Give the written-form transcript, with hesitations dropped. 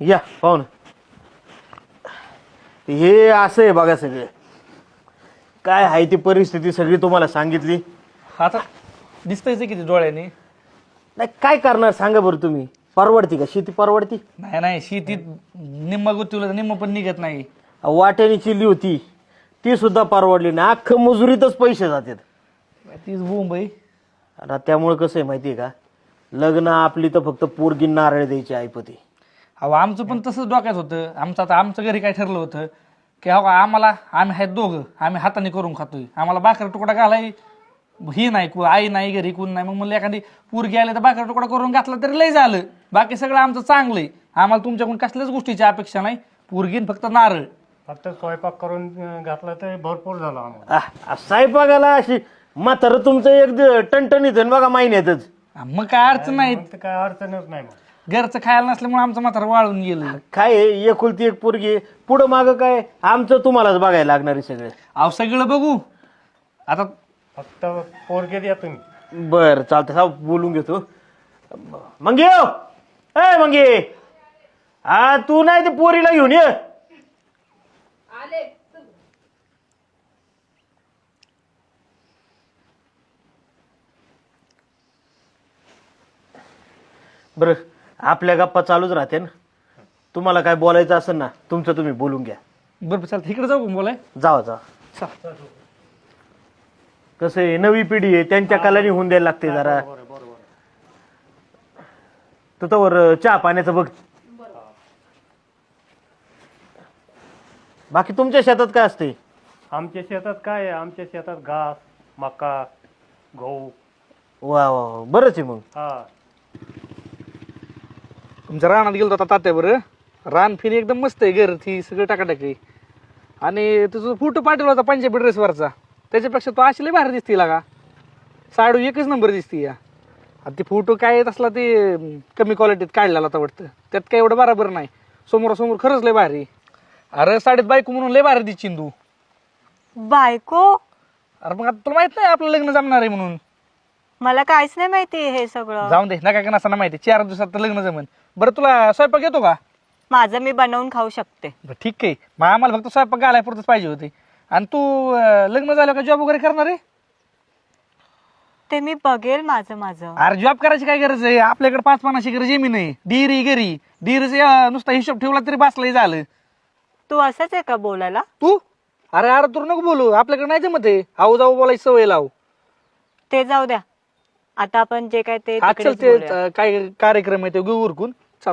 या पाहून हे असं आहे बघा सगळे काय आहे ती परिस्थिती सगळी तुम्हाला सांगितली. आता दिसतंयच किती डोळ्याने. नाही काय करणार सांगा बरं तुम्ही. परवडती का शेती परवडती? नाही नाही शेतीत निम्मा गुंतवलं निम्म पण निघत नाही. वाट्याने चिल्ली होती ती सुद्धा परवडली नाही. अख्खं मजुरीतच पैसे जातात. तीच बोंब आहे. आता त्यामुळे कसं आहे माहिती आहे का, लग्न आपली तर फक्त पोरगी नारळ द्यायची ऐपती. अहो आमचं पण तसंच डोक्यात होतं. आमचं घरी काय ठरलं होतं की हो आम्ही आहेत दोघं, आम्ही हाताने करून खातोय, आम्हाला भाकर तुकडा घालाय ही नाही, आई नाही घरी कोण नाही. मग म्हणलं एखादी पोरगी आली तर भाकर तुकडा करून घातला तरी लय झालं. बाकी सगळं आमचं चांगलंय. आम्हाला तुमच्याकडून कसल्याच गोष्टीची अपेक्षा नाही. पोरगीन फक्त नारळ. फक्त स्वयंपाक करून घातला तर भरपूर झाला आम्हाला. साहेबागाला अशी म्हातारं तुमचं एक टणटणीत आहे ना बघा महिन्यातच. मग काय अडचण नाही. मग तर काय अडचणच नाही मग. घरचं खायला नसल्यामुळे आमचं म्हातारं वाळून गेलं. काय आहे, एकुलती एक पोरगी पुढं मागं काय आमचं तुम्हालाच बघायला लागणार आहे सगळे. अहो सगळं बघू आता. फक्त पोरगे द्या तुम्ही. बर चालतं हा बोलून घेतो. मंगे ए मंगे, हा तू नाही ते पोरीला घेऊन ये. बर आपल्या गप्पा चालूच राहते ना. तुम्हाला काय बोलायचं असेल ना तुमचं तुम्ही बोलून घ्या. बरं चालतं इकडे जाऊ का बोलाय. जावा जा. कसं आहे नवी पिढी आहे त्यांच्या कलानी होऊन द्यायला लागते जरा. तर तोवर चहा पाण्याचं बघ. बाकी तुमच्या शेतात काय असते? आमच्या शेतात काय आहे, आमच्या शेतात घास, मका, गहू. वा वा वा, बरंच आहे मग. हा तुमच्या रानात गेलो होता तात्या. बरं रान फिन एकदम मस्त आहे. घर ती सगळं टाकाटाकी. आणि तुझा फोटो पाठवला होता पंजाबी ड्रेसवरचा. त्याच्यापेक्षा तो अशी लय भारी दिसती लागा. साडू एकच नंबर दिसती या. आता ती फोटो काय येत असला ते कमी क्वालिटीत काढलेला होता वाटतं. त्यात काय एवढं बरोबर नाही. समोरासमोर खरंच लय भारी. अरे साडीत बायको म्हणून लय भारी दिसशील तू. बायको? अरे मग आता तुला माहित नाही आपलं लग्न जमणार आहे म्हणून. मला काहीच नाही माहिती हे सगळं. जाऊन दे नका का नसताना माहिती. 4 दिवसात तर लग्न जमन. बरं तुला स्वयंपाक येतो का? माझं मी बनवून खाऊ शकते. बरं ठीक आहे. मग आम्हाला फक्त स्वयंपाक घालाय पुरतच पाहिजे होते. आणि तू लग्न झालं का जॉब वगैरे करणार आहे? ते मी बघेल माझं माझं. अरे जॉब करायची काय गरज आहे. आपल्याकडे 5-5 एकर जमीन आहे. डिरी घरी डिरीचा नुसता हिशोब ठेवला तरी बासलाही झालं. तू असंच आहे का बोलायला? तू अरे तू नको बोलू. आपल्याकडे नाही जमत आहे. आऊ जाऊ बोलायची सवय लावू. ते जाऊ द्या. आता आपण जे काय ते आजकाल तिकडेच ते बोलूया. काय कार्यक्रम आहे ते घेऊ उरकून. चल